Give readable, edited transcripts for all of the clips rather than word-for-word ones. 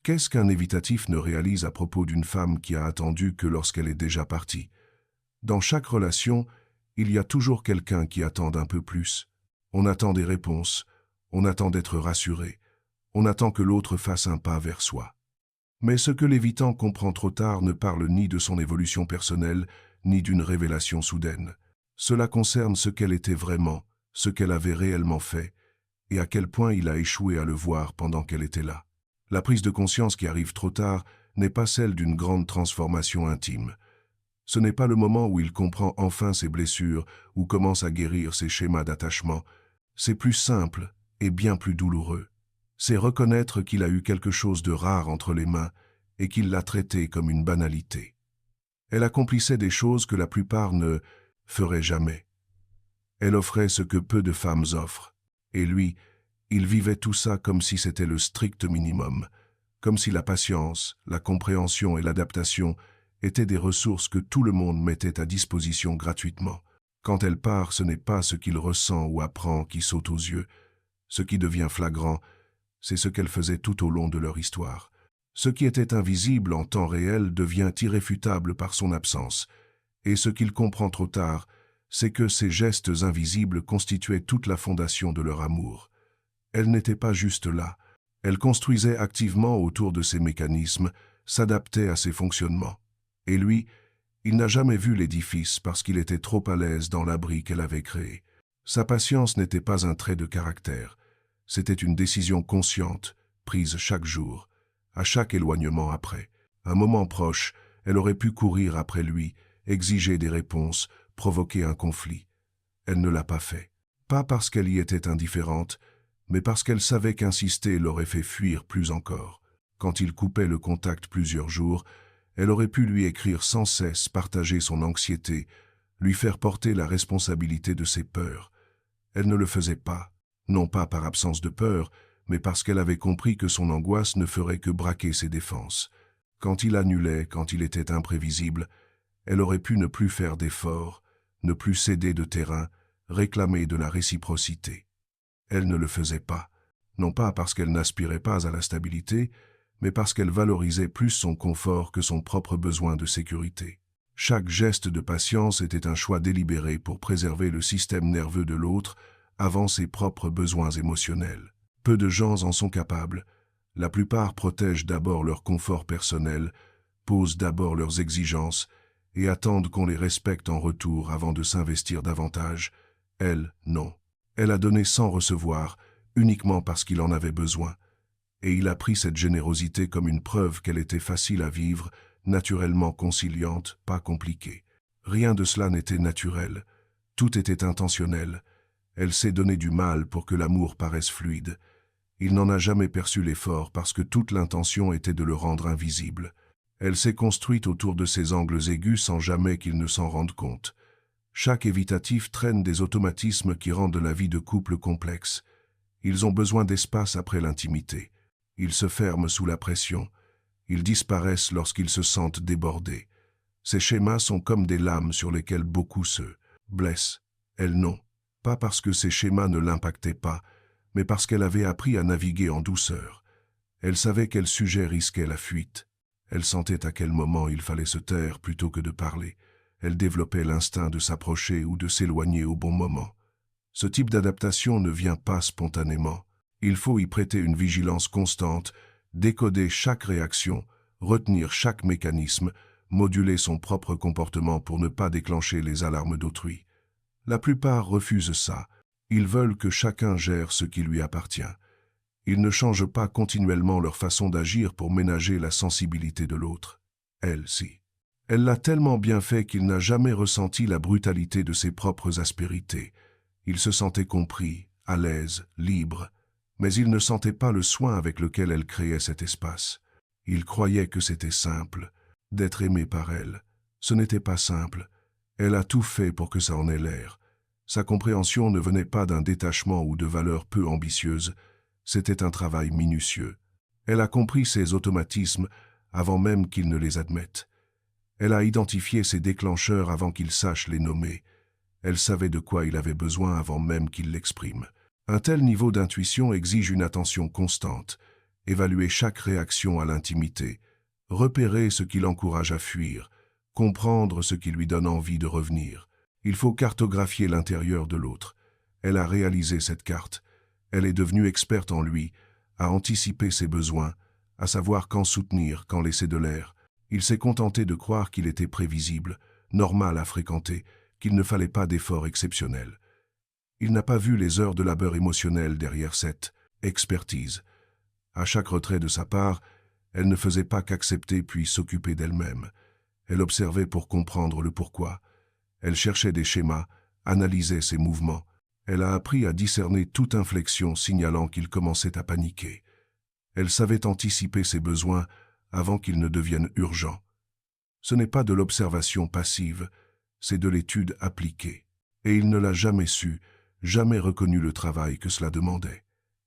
Qu'est-ce qu'un évitatif ne réalise à propos d'une femme qui a attendu que lorsqu'elle est déjà partie? Dans chaque relation, il y a toujours quelqu'un qui attend un peu plus. On attend des réponses, on attend d'être rassuré, on attend que l'autre fasse un pas vers soi. Mais ce que l'évitant comprend trop tard ne parle ni de son évolution personnelle, ni d'une révélation soudaine. Cela concerne ce qu'elle était vraiment, ce qu'elle avait réellement fait, et à quel point il a échoué à le voir pendant qu'elle était là. La prise de conscience qui arrive trop tard n'est pas celle d'une grande transformation intime. Ce n'est pas le moment où il comprend enfin ses blessures ou commence à guérir ses schémas d'attachement. C'est plus simple et bien plus douloureux. C'est reconnaître qu'il a eu quelque chose de rare entre les mains et qu'il l'a traité comme une banalité. Elle accomplissait des choses que la plupart ne feraient jamais. Elle offrait ce que peu de femmes offrent. Et lui, il vivait tout ça comme si c'était le strict minimum, comme si la patience, la compréhension et l'adaptation étaient des ressources que tout le monde mettait à disposition gratuitement. Quand elle part, ce n'est pas ce qu'il ressent ou apprend qui saute aux yeux. Ce qui devient flagrant, c'est ce qu'elle faisait tout au long de leur histoire. Ce qui était invisible en temps réel devient irréfutable par son absence. Et ce qu'il comprend trop tard, c'est que ces gestes invisibles constituaient toute la fondation de leur amour. Elle n'était pas juste là. Elle construisait activement autour de ces mécanismes, s'adaptait à ses fonctionnements. Et lui, il n'a jamais vu l'édifice parce qu'il était trop à l'aise dans l'abri qu'elle avait créé. Sa patience n'était pas un trait de caractère. C'était une décision consciente, prise chaque jour, à chaque éloignement après. Un moment proche, elle aurait pu courir après lui, exiger des réponses, provoquer un conflit. Elle ne l'a pas fait. Pas parce qu'elle y était indifférente, mais parce qu'elle savait qu'insister l'aurait fait fuir plus encore. Quand il coupait le contact plusieurs jours, elle aurait pu lui écrire sans cesse, partager son anxiété, lui faire porter la responsabilité de ses peurs. Elle ne le faisait pas, non pas par absence de peur, mais parce qu'elle avait compris que son angoisse ne ferait que braquer ses défenses. Quand il annulait, quand il était imprévisible, elle aurait pu ne plus faire d'efforts, ne plus céder de terrain, réclamer de la réciprocité. Elle ne le faisait pas, non pas parce qu'elle n'aspirait pas à la stabilité, mais parce qu'elle valorisait plus son confort que son propre besoin de sécurité. Chaque geste de patience était un choix délibéré pour préserver le système nerveux de l'autre avant ses propres besoins émotionnels. Peu de gens en sont capables. La plupart protègent d'abord leur confort personnel, posent d'abord leurs exigences et attendent qu'on les respecte en retour avant de s'investir davantage. Elle, non. Elle a donné sans recevoir, uniquement parce qu'il en avait besoin. Et il a pris cette générosité comme une preuve qu'elle était facile à vivre, naturellement conciliante, pas compliquée. Rien de cela n'était naturel. Tout était intentionnel. Elle s'est donné du mal pour que l'amour paraisse fluide. Il n'en a jamais perçu l'effort parce que toute l'intention était de le rendre invisible. Elle s'est construite autour de ces angles aigus sans jamais qu'il ne s'en rende compte. Chaque évitatif traîne des automatismes qui rendent la vie de couple complexe. Ils ont besoin d'espace après l'intimité. Ils se ferment sous la pression. Ils disparaissent lorsqu'ils se sentent débordés. Ces schémas sont comme des lames sur lesquelles beaucoup se blessent. Elle non. Pas parce que ces schémas ne l'impactaient pas, mais parce qu'elle avait appris à naviguer en douceur. Elle savait quel sujet risquait la fuite. Elle sentait à quel moment il fallait se taire plutôt que de parler. Elle développait l'instinct de s'approcher ou de s'éloigner au bon moment. Ce type d'adaptation ne vient pas spontanément. Il faut y prêter une vigilance constante, décoder chaque réaction, retenir chaque mécanisme, moduler son propre comportement pour ne pas déclencher les alarmes d'autrui. La plupart refusent ça. Ils veulent que chacun gère ce qui lui appartient. Ils ne changent pas continuellement leur façon d'agir pour ménager la sensibilité de l'autre. Elle, si. Elle l'a tellement bien fait qu'il n'a jamais ressenti la brutalité de ses propres aspérités. Il se sentait compris, à l'aise, libre, mais il ne sentait pas le soin avec lequel elle créait cet espace. Il croyait que c'était simple, d'être aimé par elle. Ce n'était pas simple. Elle a tout fait pour que ça en ait l'air. Sa compréhension ne venait pas d'un détachement ou de valeurs peu ambitieuses, c'était un travail minutieux. Elle a compris ses automatismes avant même qu'il ne les admette. Elle a identifié ses déclencheurs avant qu'il sache les nommer. Elle savait de quoi il avait besoin avant même qu'il l'exprime. Un tel niveau d'intuition exige une attention constante. évaluer chaque réaction à l'intimité, repérer ce qui l'encourage à fuir, comprendre ce qui lui donne envie de revenir. Il faut cartographier l'intérieur de l'autre. Elle a réalisé cette carte. Elle est devenue experte en lui, a anticipé ses besoins, à savoir quand soutenir, quand laisser de l'air. Il s'est contenté de croire qu'il était prévisible, normal à fréquenter, qu'il ne fallait pas d'efforts exceptionnels. Il n'a pas vu les heures de labeur émotionnel derrière cette expertise. À chaque retrait de sa part, elle ne faisait pas qu'accepter puis s'occuper d'elle-même. Elle observait pour comprendre le pourquoi. Elle cherchait des schémas, analysait ses mouvements. Elle a appris à discerner toute inflexion signalant qu'il commençait à paniquer. Elle savait anticiper ses besoins avant qu'ils ne deviennent urgents. Ce n'est pas de l'observation passive, c'est de l'étude appliquée. Et il ne l'a jamais su, jamais reconnu le travail que cela demandait.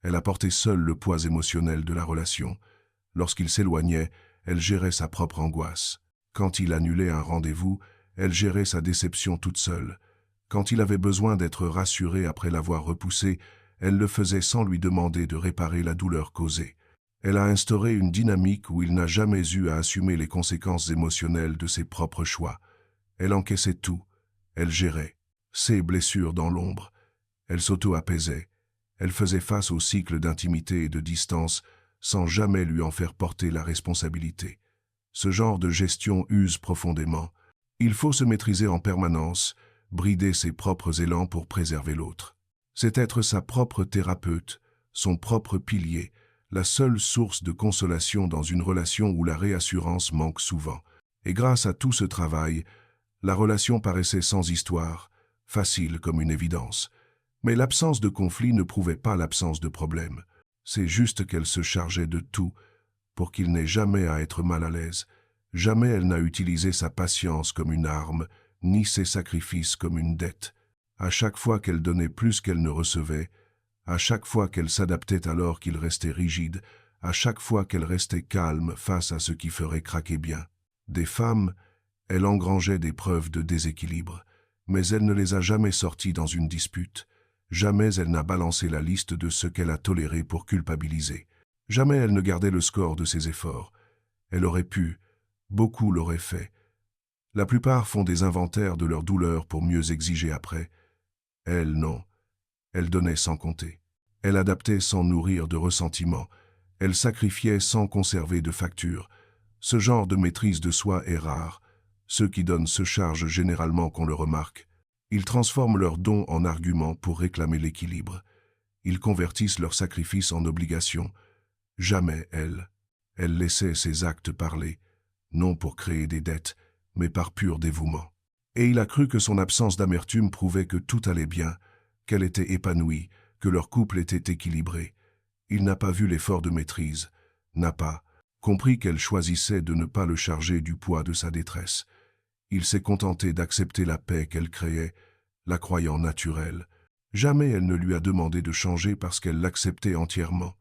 Elle a porté seule le poids émotionnel de la relation. Lorsqu'il s'éloignait, elle gérait sa propre angoisse. Quand il annulait un rendez-vous, elle gérait sa déception toute seule. Quand il avait besoin d'être rassuré après l'avoir repoussé, elle le faisait sans lui demander de réparer la douleur causée. Elle a instauré une dynamique où il n'a jamais eu à assumer les conséquences émotionnelles de ses propres choix. Elle encaissait tout. Elle gérait ses blessures dans l'ombre. Elle s'auto-apaisait. Elle faisait face au cycle d'intimité et de distance sans jamais lui en faire porter la responsabilité. Ce genre de gestion use profondément. Il faut se maîtriser en permanence, brider ses propres élans pour préserver l'autre. C'est être sa propre thérapeute, son propre pilier, la seule source de consolation dans une relation où la réassurance manque souvent. Et grâce à tout ce travail, la relation paraissait sans histoire, facile comme une évidence. Mais l'absence de conflit ne prouvait pas l'absence de problème. C'est juste qu'elle se chargeait de tout pour qu'il n'ait jamais à être mal à l'aise. Jamais elle n'a utilisé sa patience comme une arme, ni ses sacrifices comme une dette. À chaque fois qu'elle donnait plus qu'elle ne recevait, à chaque fois qu'elle s'adaptait alors qu'il restait rigide, à chaque fois qu'elle restait calme face à ce qui ferait craquer bien. Des femmes, elle engrangeait des preuves de déséquilibre, mais elle ne les a jamais sorties dans une dispute. Jamais elle n'a balancé la liste de ce qu'elle a toléré pour culpabiliser. Jamais elle ne gardait le score de ses efforts. Elle aurait pu, beaucoup l'auraient fait. La plupart font des inventaires de leurs douleurs pour mieux exiger après. Elle, non. Elle donnait sans compter. Elle adaptait sans nourrir de ressentiment. Elle sacrifiait sans conserver de facture. Ce genre de maîtrise de soi est rare. Ceux qui donnent se chargent généralement qu'on le remarque. Ils transforment leurs dons en arguments pour réclamer l'équilibre. Ils convertissent leurs sacrifices en obligations. Jamais elle. Elle laissait ses actes parler, non pour créer des dettes, mais par pur dévouement. Et il a cru que son absence d'amertume prouvait que tout allait bien, qu'elle était épanouie, que leur couple était équilibré. Il n'a pas vu l'effort de maîtrise, n'a pas compris qu'elle choisissait de ne pas le charger du poids de sa détresse. Il s'est contenté d'accepter la paix qu'elle créait, la croyant naturelle. Jamais elle ne lui a demandé de changer parce qu'elle l'acceptait entièrement,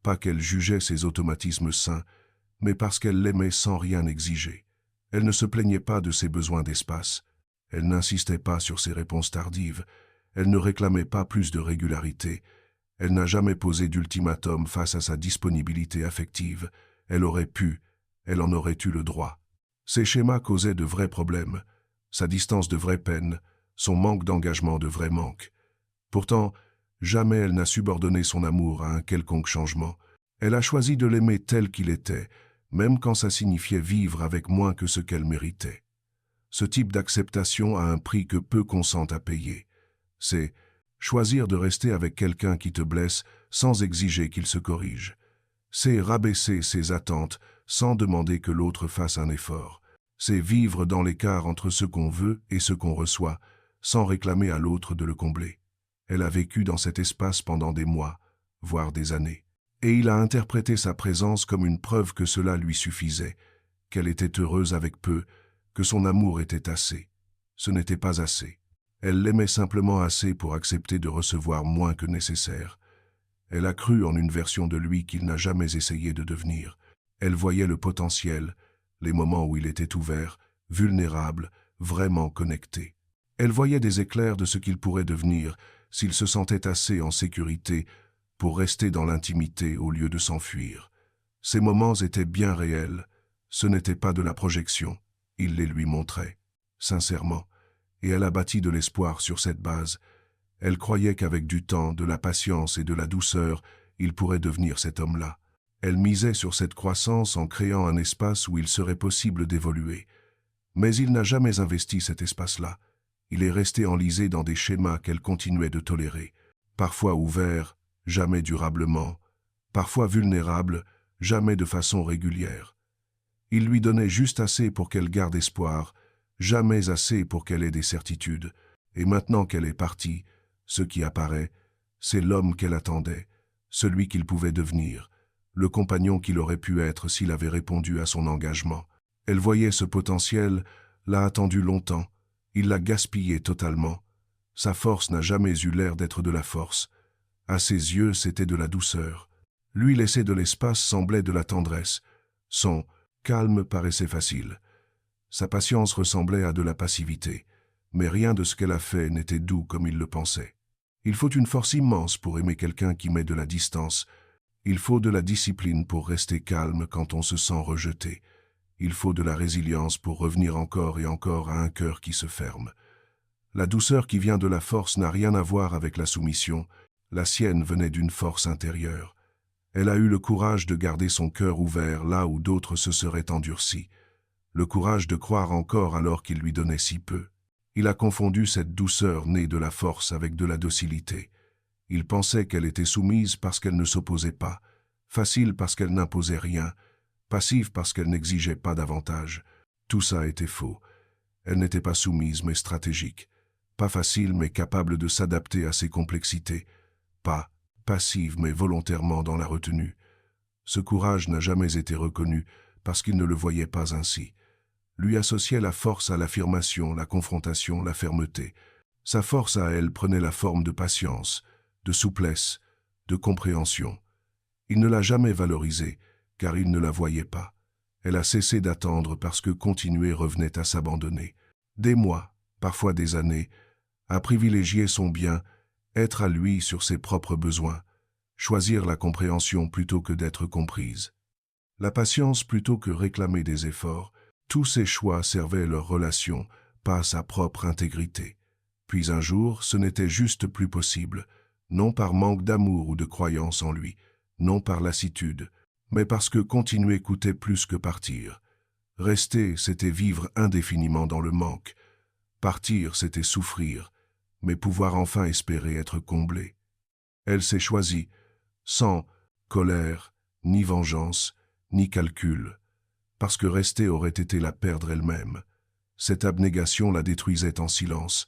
pas qu'elle jugeait ses automatismes sains, mais parce qu'elle l'aimait sans rien exiger. Elle ne se plaignait pas de ses besoins d'espace, elle n'insistait pas sur ses réponses tardives, elle ne réclamait pas plus de régularité, elle n'a jamais posé d'ultimatum face à sa disponibilité affective, elle aurait pu, elle en aurait eu le droit. Ces schémas causaient de vrais problèmes, sa distance de vraies peines, son manque d'engagement de vrais manques. Pourtant, jamais elle n'a subordonné son amour à un quelconque changement. Elle a choisi de l'aimer tel qu'il était, même quand ça signifiait vivre avec moins que ce qu'elle méritait. Ce type d'acceptation a un prix que peu consentent à payer. C'est choisir de rester avec quelqu'un qui te blesse sans exiger qu'il se corrige. C'est rabaisser ses attentes sans demander que l'autre fasse un effort. C'est vivre dans l'écart entre ce qu'on veut et ce qu'on reçoit, sans réclamer à l'autre de le combler. Elle a vécu dans cet espace pendant des mois, voire des années. Et il a interprété sa présence comme une preuve que cela lui suffisait, qu'elle était heureuse avec peu, que son amour était assez. Ce n'était pas assez. Elle l'aimait simplement assez pour accepter de recevoir moins que nécessaire. Elle a cru en une version de lui qu'il n'a jamais essayé de devenir. Elle voyait le potentiel, les moments où il était ouvert, vulnérable, vraiment connecté. Elle voyait des éclairs de ce qu'il pourrait devenir s'il se sentait assez en sécurité pour rester dans l'intimité au lieu de s'enfuir. Ces moments étaient bien réels, ce n'était pas de la projection, il les lui montrait, sincèrement, et elle a bâti de l'espoir sur cette base. Elle croyait qu'avec du temps, de la patience et de la douceur, il pourrait devenir cet homme-là. Elle misait sur cette croissance en créant un espace où il serait possible d'évoluer. Mais il n'a jamais investi cet espace-là. Il est resté enlisé dans des schémas qu'elle continuait de tolérer, parfois ouverts, jamais durablement, parfois vulnérables, jamais de façon régulière. Il lui donnait juste assez pour qu'elle garde espoir, jamais assez pour qu'elle ait des certitudes. Et maintenant qu'elle est partie, ce qui apparaît, c'est l'homme qu'elle attendait, celui qu'il pouvait devenir, le compagnon qu'il aurait pu être s'il avait répondu à son engagement. Elle voyait ce potentiel, l'a attendu longtemps, il l'a gaspillé totalement. Sa force n'a jamais eu l'air d'être de la force. À ses yeux, c'était de la douceur. Lui laisser de l'espace semblait de la tendresse. Son calme paraissait facile. Sa patience ressemblait à de la passivité. Mais rien de ce qu'elle a fait n'était doux comme il le pensait. Il faut une force immense pour aimer quelqu'un qui met de la distance. Il faut de la discipline pour rester calme quand on se sent rejeté. Il faut de la résilience pour revenir encore et encore à un cœur qui se ferme. La douceur qui vient de la force n'a rien à voir avec la soumission. La sienne venait d'une force intérieure. Elle a eu le courage de garder son cœur ouvert là où d'autres se seraient endurcis. Le courage de croire encore alors qu'il lui donnait si peu. Il a confondu cette douceur née de la force avec de la docilité. Il pensait qu'elle était soumise parce qu'elle ne s'opposait pas, facile parce qu'elle n'imposait rien, passive parce qu'elle n'exigeait pas davantage. Tout ça était faux. Elle n'était pas soumise mais stratégique, pas facile mais capable de s'adapter à ses complexités, pas passive mais volontairement dans la retenue. Ce courage n'a jamais été reconnu parce qu'il ne le voyait pas ainsi. Lui associait la force à l'affirmation, la confrontation, la fermeté. Sa force à elle prenait la forme de patience, de souplesse, de compréhension. Il ne l'a jamais valorisée, car il ne la voyait pas. Elle a cessé d'attendre parce que continuer revenait à s'abandonner. Des mois, parfois des années, à privilégier son bien, être à lui sur ses propres besoins, choisir la compréhension plutôt que d'être comprise. La patience plutôt que réclamer des efforts. Tous ces choix servaient leur relation, pas sa propre intégrité. Puis un jour, ce n'était juste plus possible, non par manque d'amour ou de croyance en lui, non par lassitude, mais parce que continuer coûtait plus que partir. Rester, c'était vivre indéfiniment dans le manque. Partir, c'était souffrir, mais pouvoir enfin espérer être comblé. Elle s'est choisie, sans colère, ni vengeance, ni calcul, parce que rester aurait été la perdre elle-même. Cette abnégation la détruisait en silence.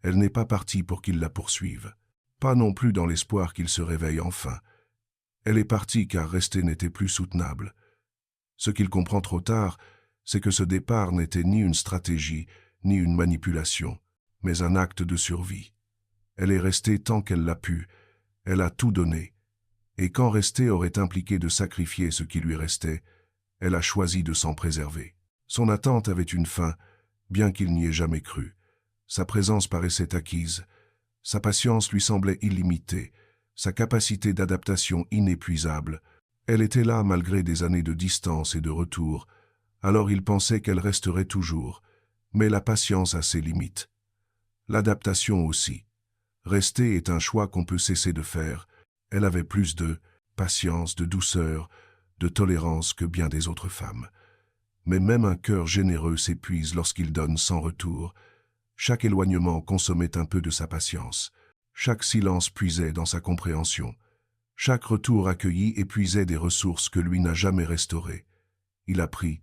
Elle n'est pas partie pour qu'il la poursuive, pas non plus dans l'espoir qu'il se réveille enfin. Elle est partie car rester n'était plus soutenable. Ce qu'il comprend trop tard, c'est que ce départ n'était ni une stratégie, ni une manipulation, mais un acte de survie. Elle est restée tant qu'elle l'a pu, elle a tout donné, et quand rester aurait impliqué de sacrifier ce qui lui restait, elle a choisi de s'en préserver. Son attente avait une fin, bien qu'il n'y ait jamais cru. Sa présence paraissait acquise, sa patience lui semblait illimitée, sa capacité d'adaptation inépuisable. Elle était là malgré des années de distance et de retour, alors il pensait qu'elle resterait toujours, mais la patience a ses limites. L'adaptation aussi. Rester est un choix qu'on peut cesser de faire. Elle avait plus de patience, de douceur, de tolérance que bien des autres femmes. Mais même un cœur généreux s'épuise lorsqu'il donne sans retour. Chaque éloignement consommait un peu de sa patience. Chaque silence puisait dans sa compréhension. Chaque retour accueilli épuisait des ressources que lui n'a jamais restaurées. Il a pris,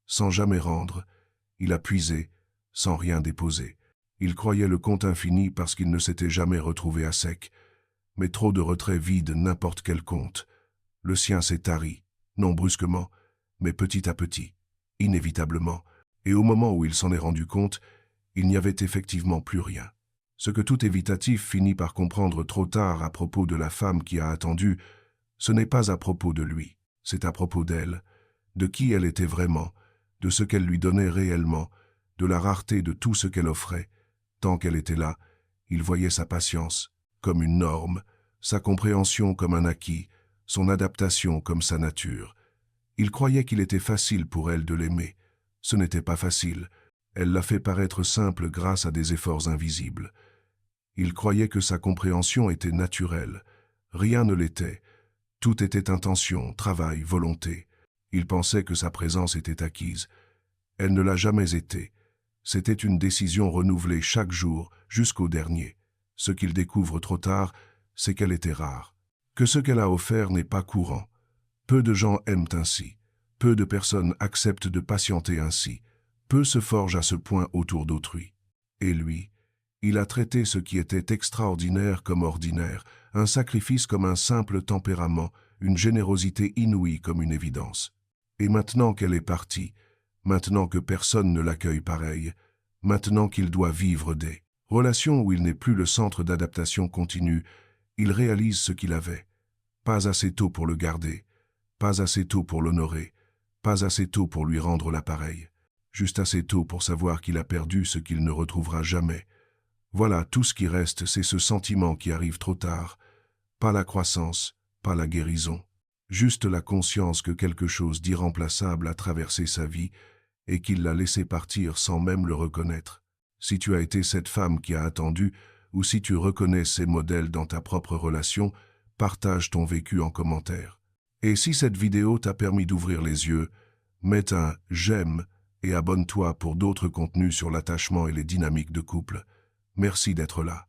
sans jamais rendre. Il a puisé, sans rien déposer. Il croyait le compte infini parce qu'il ne s'était jamais retrouvé à sec. Mais trop de retraits vident n'importe quel compte. Le sien s'est tari, non brusquement, mais petit à petit, inévitablement, et au moment où il s'en est rendu compte, il n'y avait effectivement plus rien. Ce que tout évitatif finit par comprendre trop tard à propos de la femme qui a attendu, ce n'est pas à propos de lui, c'est à propos d'elle, de qui elle était vraiment, de ce qu'elle lui donnait réellement, de la rareté de tout ce qu'elle offrait. Tant qu'elle était là, il voyait sa patience comme une norme, sa compréhension comme un acquis, son adaptation comme sa nature. Il croyait qu'il était facile pour elle de l'aimer. Ce n'était pas facile. Elle l'a fait paraître simple grâce à des efforts invisibles. Il croyait que sa compréhension était naturelle. Rien ne l'était. Tout était intention, travail, volonté. Il pensait que sa présence était acquise. Elle ne l'a jamais été. C'était une décision renouvelée chaque jour, jusqu'au dernier. Ce qu'il découvre trop tard, c'est qu'elle était rare. Que ce qu'elle a offert n'est pas courant. Peu de gens aiment ainsi. Peu de personnes acceptent de patienter ainsi. Peu se forgent à ce point autour d'autrui. Et lui, il a traité ce qui était extraordinaire comme ordinaire, un sacrifice comme un simple tempérament, une générosité inouïe comme une évidence. Et maintenant qu'elle est partie, maintenant que personne ne l'accueille pareil, maintenant qu'il doit vivre des relations où il n'est plus le centre d'adaptation continue, il réalise ce qu'il avait. Pas assez tôt pour le garder, pas assez tôt pour l'honorer, pas assez tôt pour lui rendre l'appareil, juste assez tôt pour savoir qu'il a perdu ce qu'il ne retrouvera jamais. Voilà, tout ce qui reste, c'est ce sentiment qui arrive trop tard, pas la croissance, pas la guérison, juste la conscience que quelque chose d'irremplaçable a traversé sa vie et qu'il l'a laissé partir sans même le reconnaître. Si tu as été cette femme qui a attendu, ou si tu reconnais ces modèles dans ta propre relation, partage ton vécu en commentaire. Et si cette vidéo t'a permis d'ouvrir les yeux, mets un « j'aime » et abonne-toi pour d'autres contenus sur l'attachement et les dynamiques de couple. Merci d'être là.